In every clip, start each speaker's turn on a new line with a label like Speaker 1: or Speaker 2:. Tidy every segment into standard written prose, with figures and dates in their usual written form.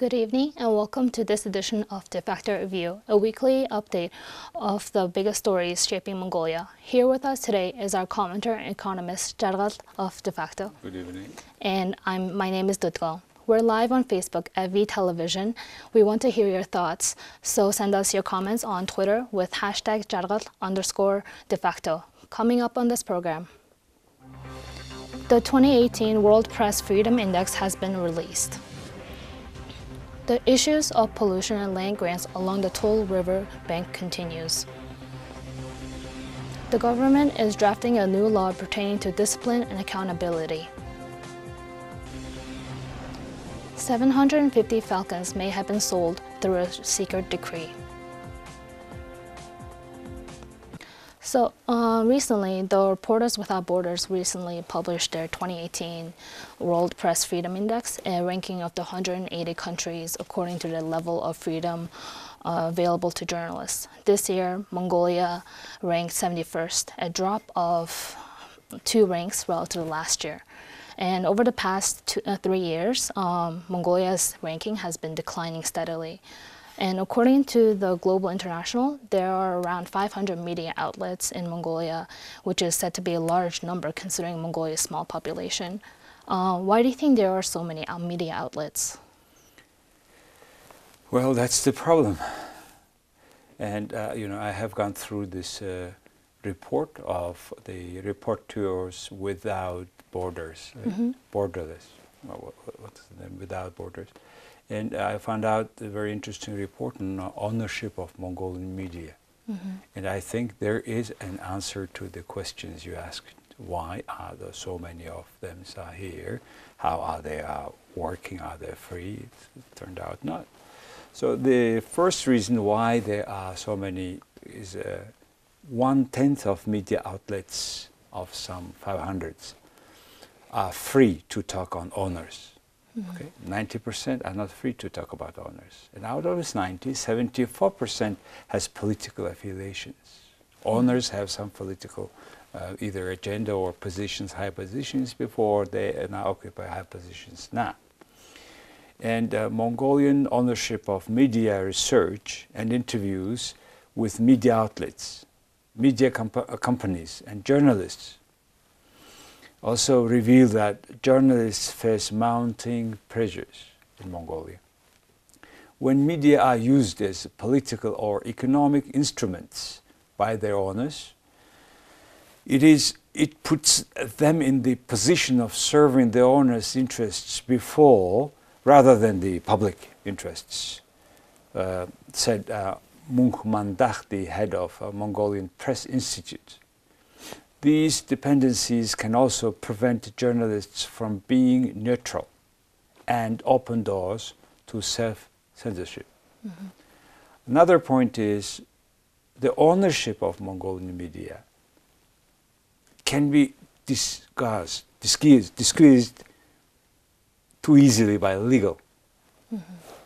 Speaker 1: Good evening and welcome to this edition of Defacto Review, a weekly update of the biggest stories shaping Mongolia. Here with us today is our commentator and economist Jargal of Defacto.
Speaker 2: Good evening. And
Speaker 1: my name is Dutgal. We're live on Facebook at V Television. We want to hear your thoughts, so send us your comments on Twitter with hashtag #Jargal_Defacto. Coming up on this program, the 2018 World Press Freedom Index has been released. The issues of pollution and land grants along the TUUL River bank continues. The government is drafting a new law pertaining to discipline and accountability. 750 falcons may have been sold through a secret decree. So recently, the Reporters Without Borders recently published their 2018 World Press Freedom Index, a ranking of the 180 countries according to the level of freedom available to journalists. This year, Mongolia ranked 71st, a drop of 2 ranks relative to last year. And over the past 3 years, Mongolia's ranking has been declining steadily. And according to the Global International, there are around 500 media outlets in Mongolia, which is said to be a large number considering Mongolia's small population. Why do you think there are so many media outlets?
Speaker 2: Well, that's the problem. And, I have gone through this report of the Reporters Without Borders, borderless, what's the name, Without Borders. And I found out a very interesting report on ownership of Mongolian media. And I think there is an answer to the questions you asked. Why are there so many of them here? How are they working? Are they free? It turned out not. So the first reason why there are so many is 1/10 of media outlets of some 500s are free to talk on owners. Okay, 90% are not free to talk about owners. And out of this 90, 74% has political affiliations. Owners have some political either agenda or positions, high positions before, they now occupy high positions now. And Mongolian ownership of media research and interviews with media outlets, media companies and journalists also reveal that journalists face mounting pressures in Mongolia. When media are used as political or economic instruments by their owners, it puts them in the position of serving the owners' interests rather than the public interests, said Munk Mandach, the head of Mongolian Press Institute. These dependencies can also prevent journalists from being neutral and open doors to self-censorship. Another point is the ownership of Mongolian media can be disguised too easily by legal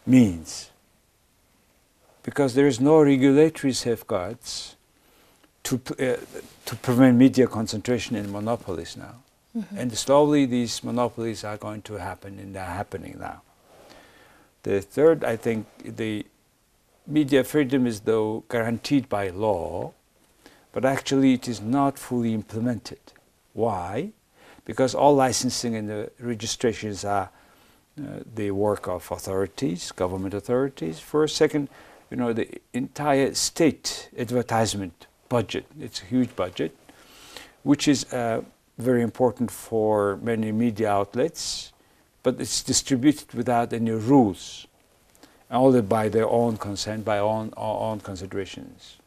Speaker 2: means, because there is no regulatory safeguards to prevent media concentration in monopolies now. And slowly these monopolies are going to happen, and they're happening now. The third, I think, the media freedom is though guaranteed by law, but actually it is not fully implemented. Why? Because all licensing and the registrations are the work of authorities, government authorities. First, second, the entire state advertisement budget, it's a huge budget, which is very important for many media outlets, but it's distributed without any rules, only by their own consent, by own considerations.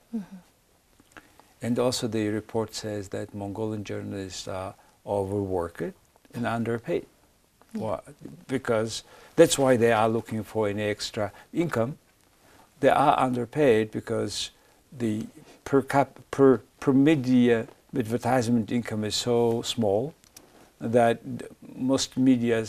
Speaker 2: And also the report says that Mongolian journalists are overworked and underpaid. Well, because that's why they are looking for any extra income. They are underpaid because the per media advertisement income is so small that most media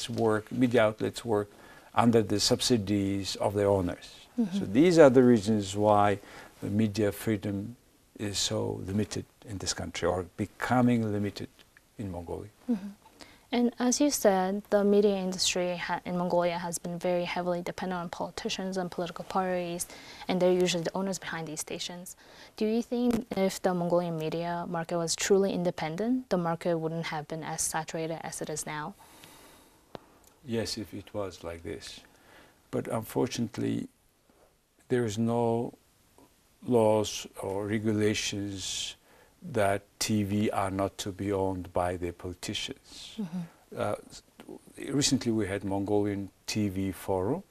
Speaker 2: outlets work under the subsidies of their owners. So these are the reasons why the media freedom is so limited in this country, or becoming limited in Mongolia.
Speaker 1: And as you said, the media industry in Mongolia has been very heavily dependent on politicians and political parties, and they're usually the owners behind these stations. Do you think if the Mongolian media market was truly independent, the market wouldn't have been as saturated as it is now?
Speaker 2: Yes, if it was like this. But unfortunately, there is no laws or regulations that TV are not to be owned by the politicians. Recently we had Mongolian TV forum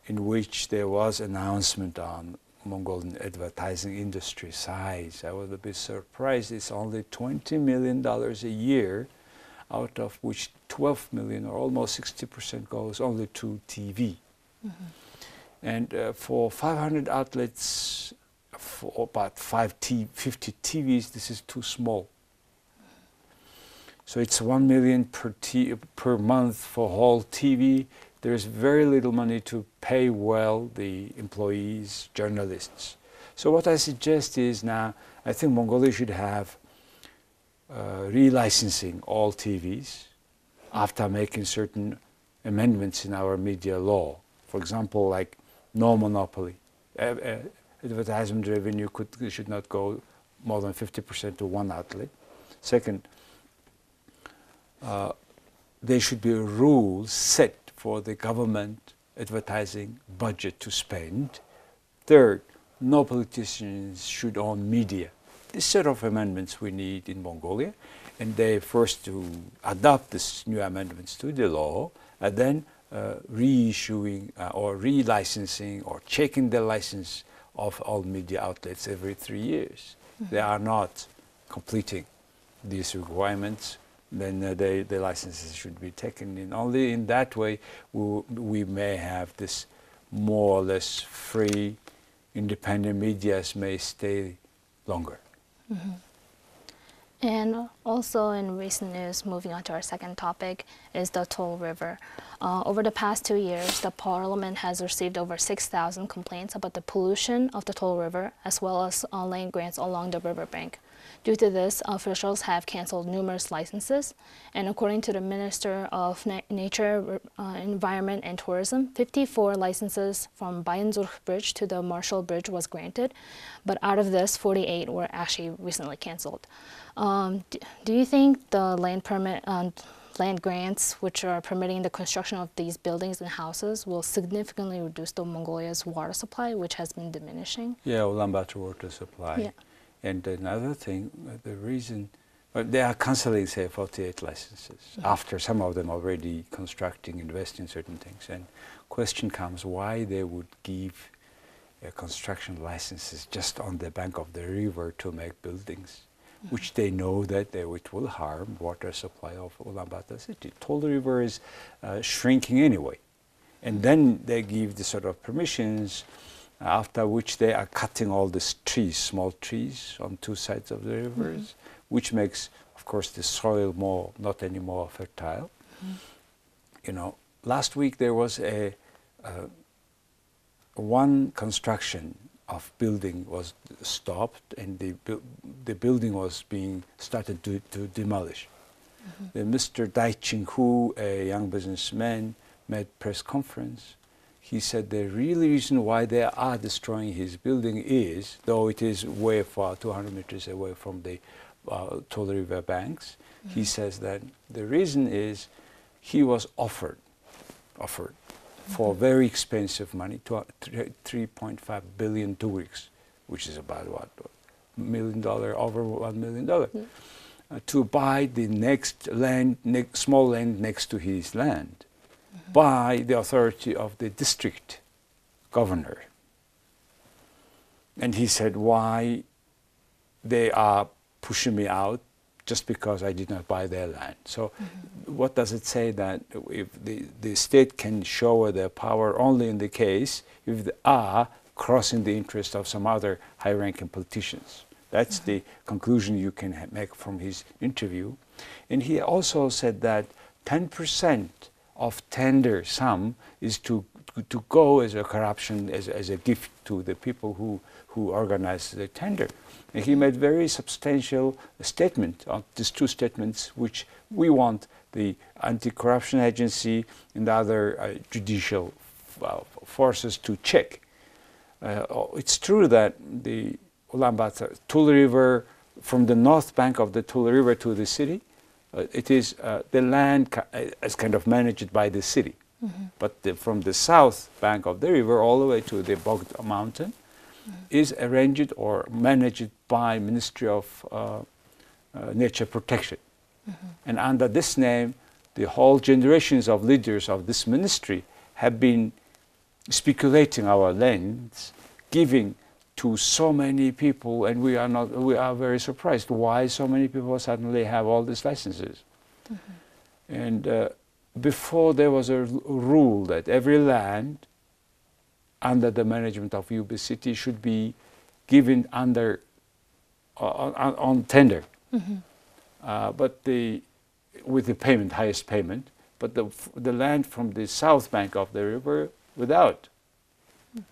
Speaker 2: in which there was announcement on Mongolian advertising industry size. I was a bit surprised. It's only $20 million a year, out of which 12 million or almost 60% goes only to TV. And for 500 outlets, for about 50 TVs, this is too small. So it's 1 million per month for whole TV. There's very little money to pay well the employees, journalists. So what I suggest is now, I think Mongolia should have relicensing all TVs after making certain amendments in our media law. For example, like no monopoly. Advertisement revenue should not go more than 50% to one outlet. Second, there should be rules set for the government advertising budget to spend. Third, no politicians should own media. This set of amendments we need in Mongolia, and they first to adopt these new amendments to the law, and then reissuing or relicensing or checking the license of all media outlets every 3 years. They are not completing these requirements, then the licenses should be taken in. Only in that way we may have this more or less free, independent medias may stay longer.
Speaker 1: And also in recent news, moving on to our second topic, is the TUUL River. Over the past 2 years, the Parliament has received over 6,000 complaints about the pollution of the TUUL River, as well as land grants along the riverbank. Due to this, officials have canceled numerous licenses, and according to the Minister of Nature, Environment and Tourism, 54 licenses from Bayanzurh Bridge to the Marshall Bridge was granted, but out of this, 48 were actually recently canceled. Do you think the land grants, which are permitting the construction of these buildings and houses, will significantly reduce the Mongolia's water supply, which has been diminishing?
Speaker 2: Yeah, Ulaanbaatar water supply. Yeah. And another thing, the reason, they are cancelling, say, 48 licenses, after some of them already constructing, investing in certain things. And question comes why they would give construction licenses just on the bank of the river to make buildings, which they know that it will harm water supply of Ulaanbaatar city. TUUL River is shrinking anyway. And then they give the sort of permissions, after which they are cutting all these trees, small trees on two sides of the rivers, which makes, of course, the soil not any more fertile. You know, last week there was one construction of building was stopped, and the building was being started to demolish. Then Mr. Dai Ching-hu, a young businessman, made press conference. He said the real reason why they are destroying his building is, though it is way far, 200 meters away from the TUUL River banks, he says that the reason is he was offered for very expensive money, 3.5 billion tuiks, which is about what, $1 million, over $1 million, to buy the next land, small land next to his land, by the authority of the district governor. And he said, why they are pushing me out just because I did not buy their land. So what does it say? That if the state can show their power only in the case if they are crossing the interest of some other high-ranking politicians. That's the conclusion you can make from his interview. And he also said that 10% of tender sum is to to go as a corruption, as a gift to the people who organized the tender. And he made very substantial statement on these two statements, which we want the anti-corruption agency and the other judicial forces to check. It's true that the Ulaanbaatar TUUL River, from the north bank of the TUUL River to the city, it is the land is kind of managed by the city. But from the south bank of the river all the way to the Bogd mountain is arranged or managed by Ministry of Nature Protection. And under this name, the whole generations of leaders of this ministry have been speculating our lands, giving to so many people, and we are very surprised why so many people suddenly have all these licenses. And before there was a rule that every land under the management of UB City should be given under on tender, but with the payment, highest payment, but the land from the south bank of the river without.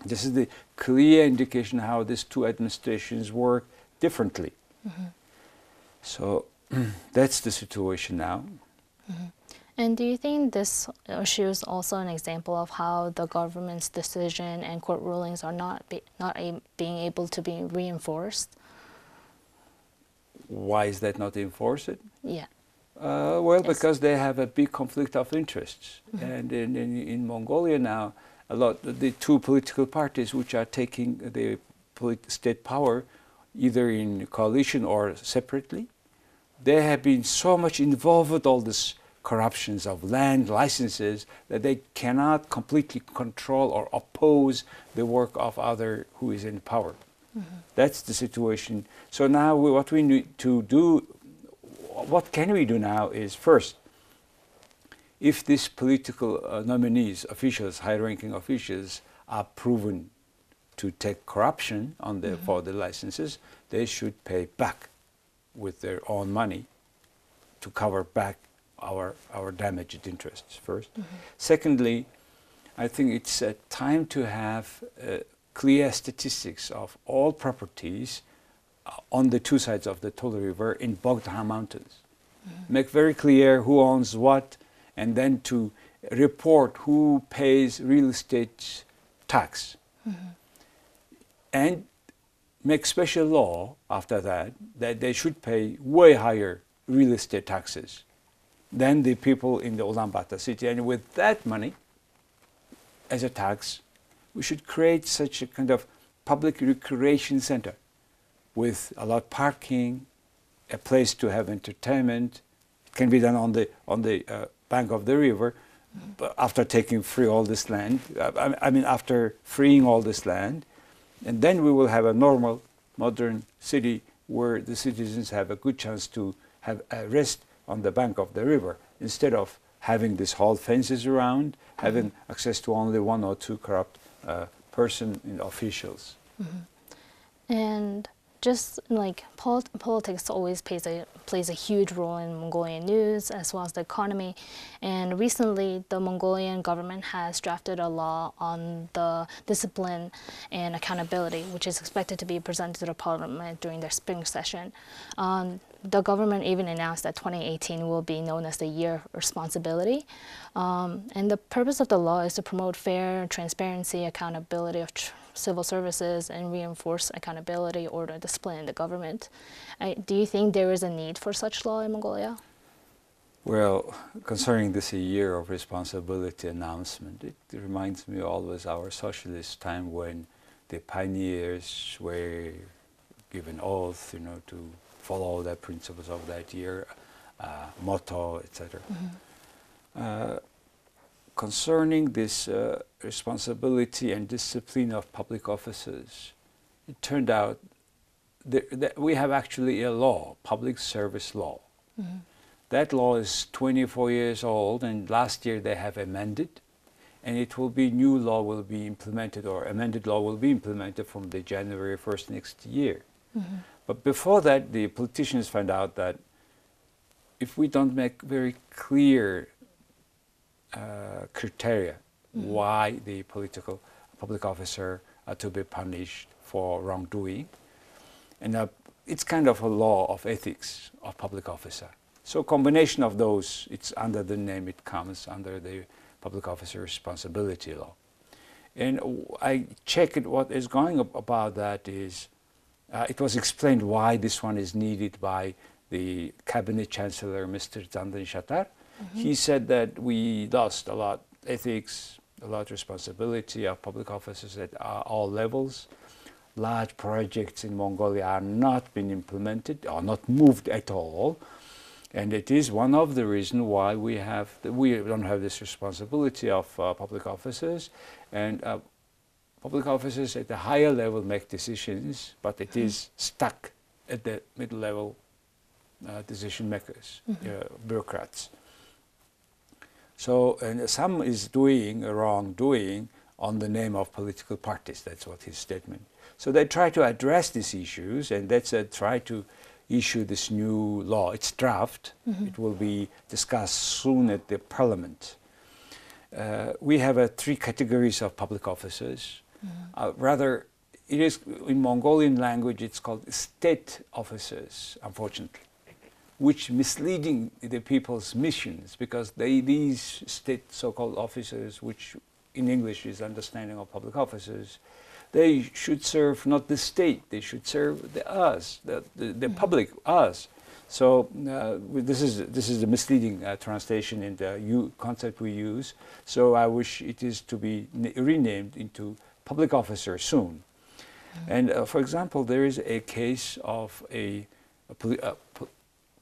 Speaker 2: This is the clear indication how these two administrations work differently. So that's the situation now.
Speaker 1: And do you think this issue is also an example of how the government's decision and court rulings are not being able to be reinforced?
Speaker 2: Why is that not enforced?
Speaker 1: Yeah.
Speaker 2: Well, because they have a big conflict of interests. And in Mongolia now, the two political parties which are taking the state power, either in coalition or separately, they have been so much involved with all this corruptions of land licenses that they cannot completely control or oppose the work of other who is in power. That's the situation. So now what we need to do, what can we do now is, first, if these political nominees, officials, high-ranking officials, are proven to take corruption on for the licenses, they should pay back with their own money to cover back our damaged interests, first. Secondly, I think it's time to have clear statistics of all properties on the two sides of the TUUL River in Bogd Mountains. Make very clear who owns what, and then to report who pays real estate tax. And make special law after that they should pay way higher real estate taxes than the people in the Ulaanbaatar city. And with that money, as a tax, we should create such a kind of public recreation center with a lot of parking, a place to have entertainment. It can be done on the bank of the river, but after taking free all this land. I mean, after freeing all this land, and then we will have a normal, modern city where the citizens have a good chance to have a rest on the bank of the river, instead of having these whole fences around, having access to only one or two corrupt person and officials.
Speaker 1: And just like politics always plays a huge role in Mongolian news as well as the economy. And recently, the Mongolian government has drafted a law on the discipline and accountability, which is expected to be presented to the parliament during their spring session. The government even announced that 2018 will be known as the Year of Responsibility. And the purpose of the law is to promote fair transparency, accountability of civil services, and reinforce accountability or the discipline in the government. Do you think there is a need for such law in Mongolia?
Speaker 2: Well, concerning this Year of Responsibility announcement, it reminds me always our socialist time when the pioneers were given oath, to follow the principles of that year, motto, etc. Concerning this responsibility and discipline of public officers, it turned out that we have actually a law, public service law. That law is 24 years old, and last year they have amended, and it will be new law will be implemented, or amended law will be implemented from the January 1st next year. But before that, the politicians found out that if we don't make very clear criteria why the public officer are to be punished for wrongdoing. And it's kind of a law of ethics of public officer. So combination of those, it's under the name, it comes under the public officer responsibility law. And I checked what is going about that is, it was explained why this one is needed by the Cabinet Chancellor, Mr. Zandan Shatar. He said that we lost a lot ethics, a lot responsibility of public officers at all levels. Large projects in Mongolia are not being implemented or not moved at all. And it is one of the reasons why we don't have this responsibility of public officers. And public officers at the higher level make decisions, but it is stuck at the mid-level decision makers, bureaucrats. So, and some is doing wrongdoing on the name of political parties. That's what his statement. So they try to address these issues, and that's try to issue this new law. It's draft. It will be discussed soon at the parliament. We have 3 categories of public officers. Rather, it is in Mongolian language. It's called state officers, unfortunately, which misleading the people's missions, because these state so-called officers, which in English is understanding of public officers, they should serve not the state, they should serve the public, us. So this is the misleading translation in the concept we use. So I wish it is to be renamed into public officer soon. And for example, there is a case of a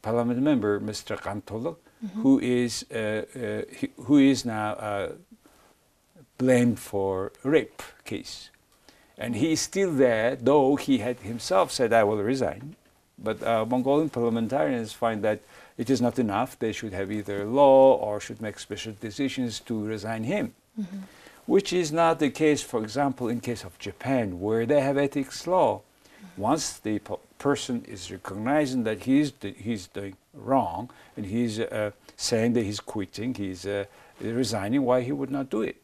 Speaker 2: parliament member, Mr. Kantolok, who is now blamed for rape case. And he is still there, though he had himself said, I will resign. But Mongolian parliamentarians find that it is not enough. They should have either law or should make special decisions to resign him. Which is not the case, for example, in case of Japan, where they have ethics law. Once the person is recognizing that he's doing wrong, and he's saying that he's quitting, he's resigning, why he would not do it?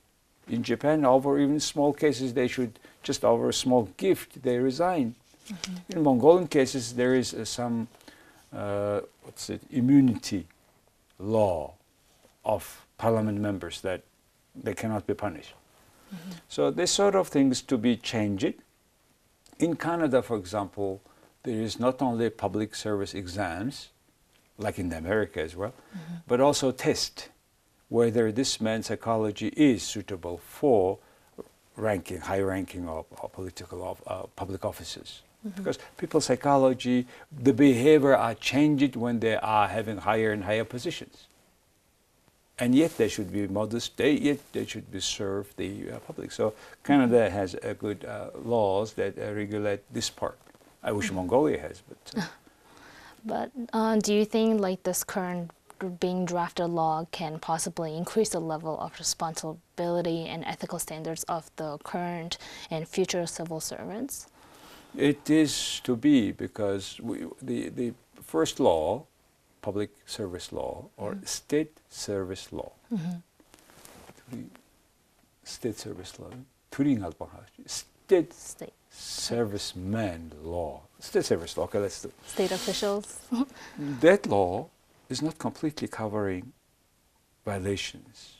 Speaker 2: In Japan, over even small cases, they should just over a small gift, they resign. In Mongolian cases, there is some immunity law of parliament members that they cannot be punished. So this sort of things to be changed. In Canada, for example, there is not only public service exams, like in America as well, but also test whether this man's psychology is suitable for high ranking of public offices. Because people's psychology, the behavior are changed when they are having higher and higher positions. And yet they should be modest, yet they should be served the public. So Canada has good laws that regulate this part. I wish Mongolia has, but...
Speaker 1: But do you think like this current being drafted law can possibly increase the level of responsibility and ethical standards of the current and future civil servants?
Speaker 2: It is to be, because the first law, public service law, or state service law, state service law, state serviceman law, state service law, okay, let's do.
Speaker 1: State officials?
Speaker 2: That law is not completely covering violations,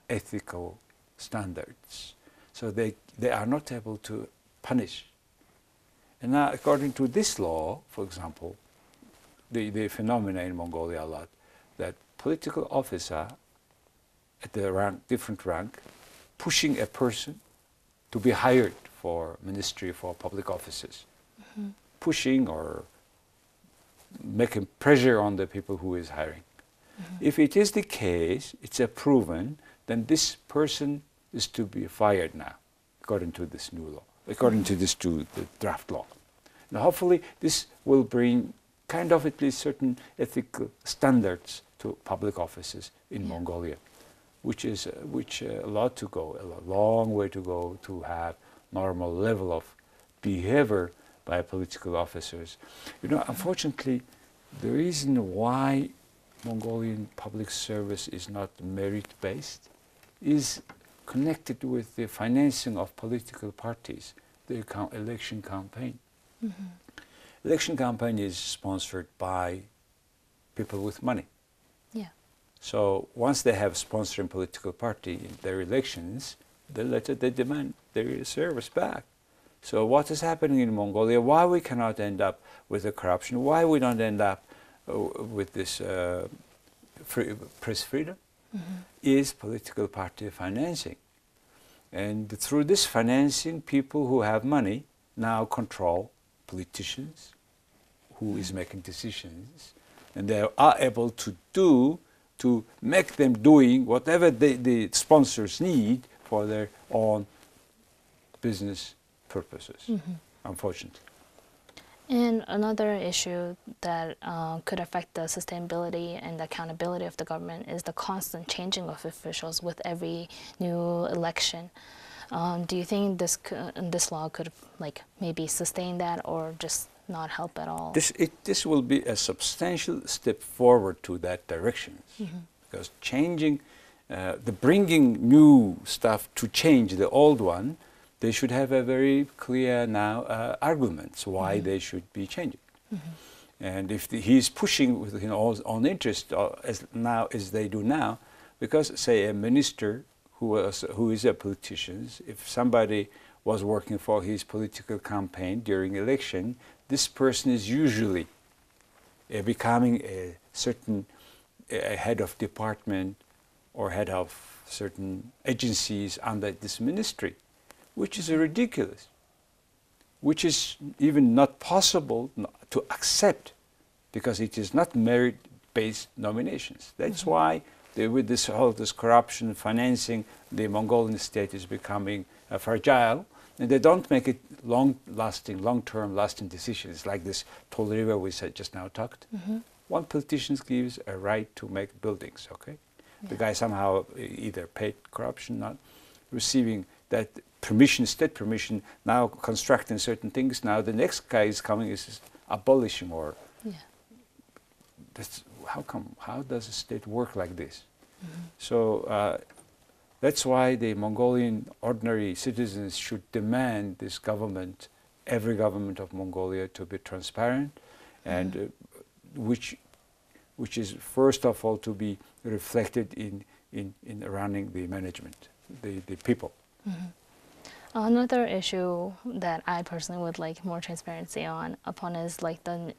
Speaker 2: ethical standards. So they are not able to punish. And now, according to this law, for example, the phenomena in Mongolia a lot, that political officer at the different rank, pushing a person to be hired for ministry, for public offices, pushing or making pressure on the people who is hiring. If it is the case, it's a proven, then this person is to be fired now, according to this new law, according to this the draft law. Now, hopefully, this will bring kind of at least certain ethical standards to public offices in Mongolia, which a lot to go, a long way to go to have normal level of behavior by political officers. You know, unfortunately, the reason why Mongolian public service is not merit-based is connected with the financing of political parties, the election campaign. Election campaign is sponsored by people with money.
Speaker 1: Yeah.
Speaker 2: So once they have sponsoring political party in their elections, they demand their service back. So what is happening in Mongolia? Why we cannot end up with the corruption? Why we don't end up with this press freedom? Is political party financing. And through this financing, people who have money now control politicians who is making decisions, and they are able to make them doing whatever the sponsors need for their own business purposes, unfortunately.
Speaker 1: And another issue that could affect the sustainability and accountability of the government is the constant changing of officials with every new election. Do you think this law could maybe sustain that, or just not help at all?
Speaker 2: This will be a substantial step forward to that direction, because bringing new stuff to change the old one, they should have a very clear now arguments why they should be changing. And if he's pushing with his own interest as they do now, because say a minister who is a politician, if somebody was working for his political campaign during election, this person is usually becoming a certain head of department or head of certain agencies under this ministry, which is ridiculous, which is even not possible to accept, because it is not merit-based nominations. That's why with this corruption financing, the Mongolian state is becoming fragile, and they don't make it long-term lasting decisions like this TUUL River we said just now talked. One politician gives a right to make buildings, okay? The guy somehow either paid corruption, not receiving that permission, state permission, now constructing certain things. Now the next guy is coming, is abolishing, or that's how does a state work like this? So that's why the Mongolian ordinary citizens should demand this government, every government of Mongolia, to be transparent, and which is first of all to be reflected in running the management, the people.
Speaker 1: Another issue that I personally would like more transparency upon is the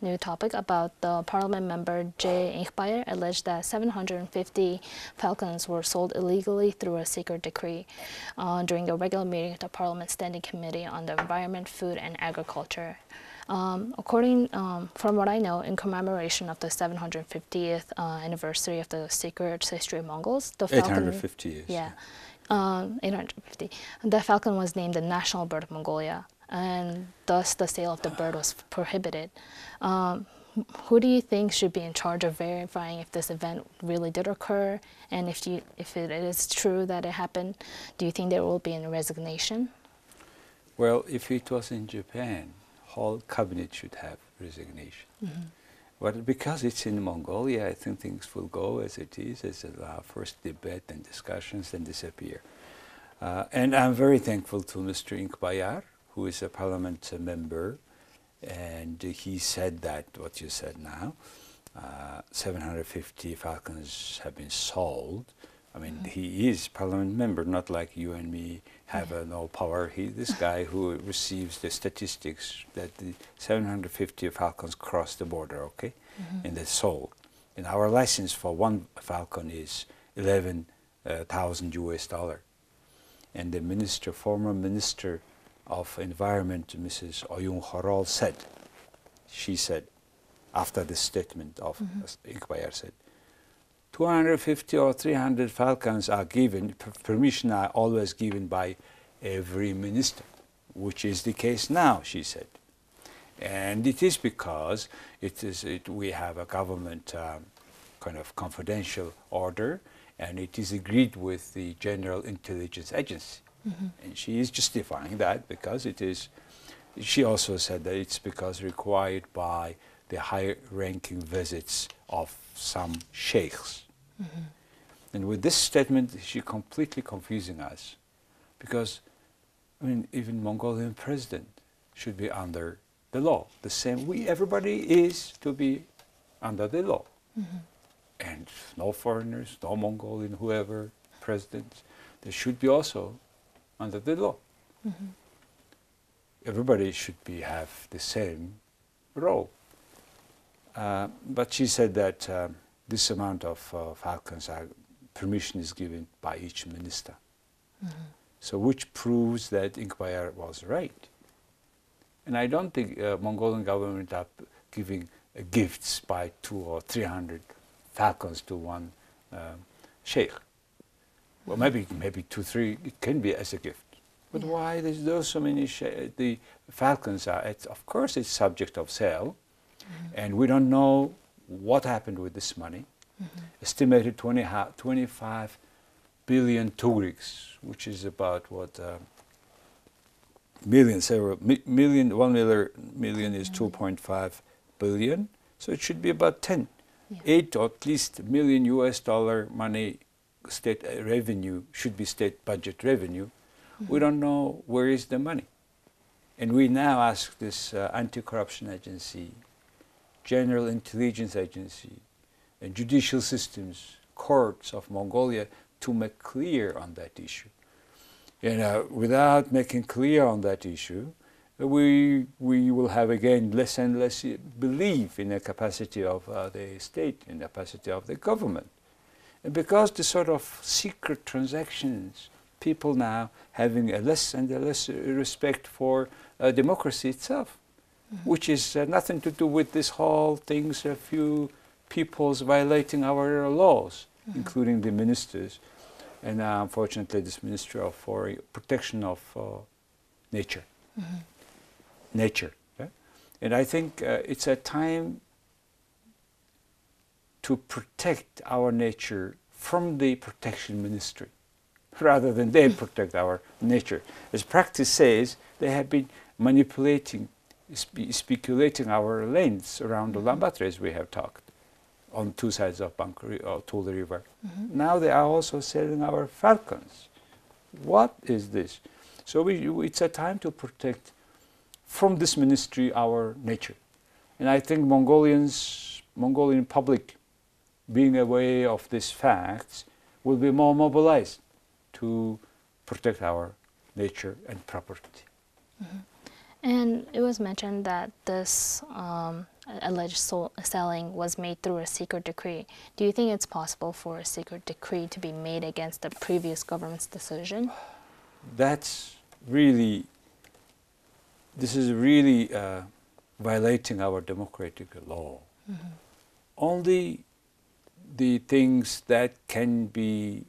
Speaker 1: new topic about the parliament member Jay Inkbayer alleged that 750 falcons were sold illegally through a secret decree during a regular meeting of the Parliament Standing Committee on the Environment, Food and Agriculture. From what I know, in commemoration of the 750th anniversary of the secret history of Mongols, the falcon,
Speaker 2: 850 years.
Speaker 1: Yeah, 850. The falcon was named the national bird of Mongolia, and thus the sale of the bird was prohibited. Who do you think should be in charge of verifying if this event really did occur, and if it is true that it happened? Do you think there will be a resignation?
Speaker 2: Well, if it was in Japan, whole cabinet should have resignation. But because it's in Mongolia, I think things will go as it is, as our first debate and discussions, then disappear. And I'm very thankful to Mr. Inkbayar, who is a parliament member, and he said that, what you said now, 750 falcons have been sold. I mean, he is parliament member, not like you and me have no power. This guy who receives the statistics that the 750 falcons cross the border, okay, and they're sold. And our license for one falcon is $11,000 US. And the former minister of Environment, Mrs. Oyun Horal, she said, after the statement of Inkbayar said, 250 or 300 falcons are given, permission are always given by every minister, which is the case now, she said. And it is because we have a government kind of confidential order, and it is agreed with the General Intelligence Agency. And she is justifying that because it is, she also said that it's because required by the high-ranking visits of some sheikhs. And with this statement, she's completely confusing us. Because, I mean, even Mongolian president should be under the law. The same, everybody is to be under the law. And no foreigners, no Mongolian, whoever, presidents, they should be also under the law. Everybody should have the same role. But she said that this amount of falcons, permission is given by each minister. So which proves that Ingvar was right. And I don't think Mongolian government are giving gifts by 200 or 300 falcons to one sheikh. Well, maybe 2, 3, it can be as a gift. But why there's so many? The falcons are, of course, it's subject of sale, and we don't know what happened with this money. Estimated 25 billion tugriks, which is about what million. 1 million is 2.5 billion, so it should be about 8 or at least million US dollar money. State revenue should be state budget revenue. We don't know where is the money. And we now ask this anti-corruption agency, general intelligence agency, and judicial systems, courts of Mongolia to make clear on that issue. Without making clear on that issue, we will have again less and less belief in the capacity of the state, in the capacity of the government. And because the sort of secret transactions, people now having a less and less respect for democracy itself, which is nothing to do with this whole things, a few peoples violating our laws, including the ministers, and unfortunately this Ministry of Protection of Nature. Nature. Yeah? And I think it's a time to protect our nature from the protection ministry, rather than they protect our nature. As practice says, they have been manipulating, speculating our lands around Ulaanbaatar, as we have talked, on 2 sides of TUUL River. Now they are also selling our falcons. What is this? So it's a time to protect from this ministry our nature. And I think Mongolian public, being aware of these facts, will be more mobilized to protect our nature and property.
Speaker 1: And it was mentioned that this alleged selling was made through a secret decree. Do you think it's possible for a secret decree to be made against the previous government's decision?
Speaker 2: This is really violating our democratic law. Only the things that can be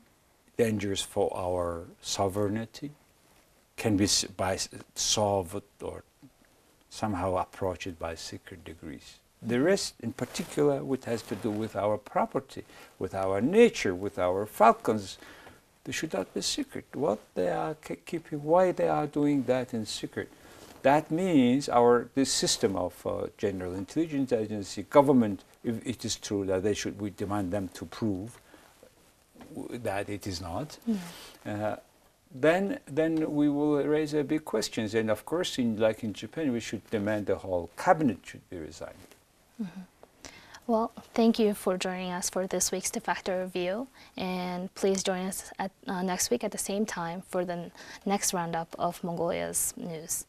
Speaker 2: dangerous for our sovereignty can be solved or somehow approached by secret decrees. The rest, in particular, which has to do with our property, with our nature, with our falcons, they should not be secret. What they are keeping, why they are doing that in secret? That means this system of general intelligence agency, government, if it is true that we demand them to prove that it is not, then we will raise big questions. And of course, like in Japan, we should demand the whole cabinet should be resigned.
Speaker 1: Well, thank you for joining us for this week's Defacto review. And please join us next week at the same time for the next roundup of Mongolia's news.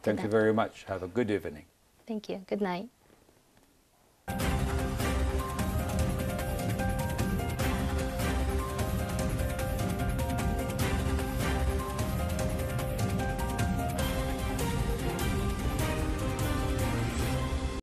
Speaker 2: Thank you very much. Have a good evening.
Speaker 1: Thank you. Good night.